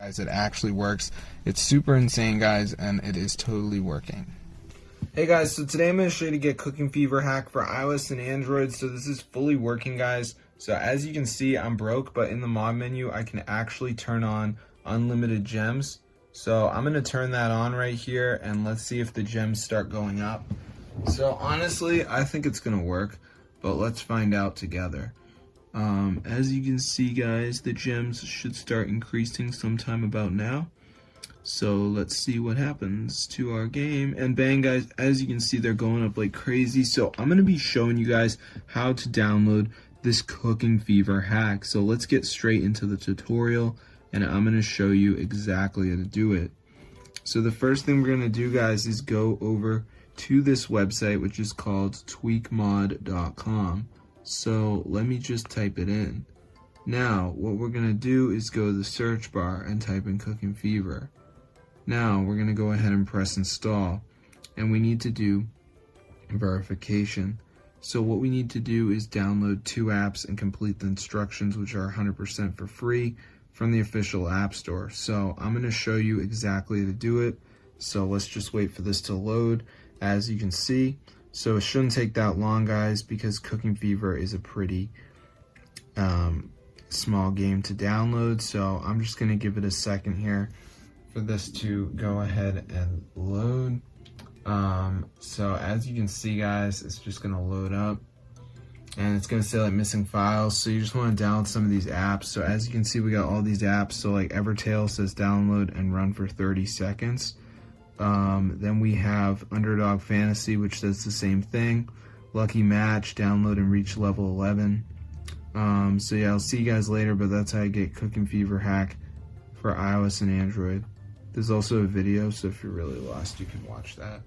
guys. It actually works. It's super insane, guys, and it is totally working. Hey guys, so today I'm going to show you to get Cooking Fever hack for iOS and Android. So this is fully working, guys. So as you can see, I'm broke, but in the mod menu, I can actually turn on unlimited gems. So I'm going to turn that on right here, and let's see if the gems start going up. So honestly, I think it's going to work, but let's find out together. As you can see, guys, the gems should start increasing sometime about now. So let's see what happens to our game. And bang, guys, as you can see, they're going up like crazy. So I'm going to be showing you guys how to download this Cooking Fever hack. So let's get straight into the tutorial, and I'm going to show you exactly how to do it. So the first thing we're going to do, guys, is go over to this website, which is called tweakmod.com. So let me just type it in. Now, what we're going to do is go to the search bar and type in Cooking Fever. Now, we're going to go ahead and press install, and we need to do verification. So what we need to do is download 2 apps and complete the instructions, which are 100% for free from the official app store. So I'm going to show you exactly how to do it. So let's just wait for this to load. As you can see, so it shouldn't take that long, guys, because Cooking Fever is a pretty small game to download. So I'm just going to give it a second here for this to go ahead and load. So as you can see, guys, it's just going to load up, and it's going to say like missing files. So you just want to download some of these apps. So as you can see, we got all these apps. So like Evertail says download and run for 30 seconds. Then we have Underdog Fantasy, which does the same thing. Lucky Match, download and reach level 11. So yeah, I'll see you guys later, but that's how you get Cooking Fever hack for iOS and Android. There's also a video, so if you're really lost, you can watch that.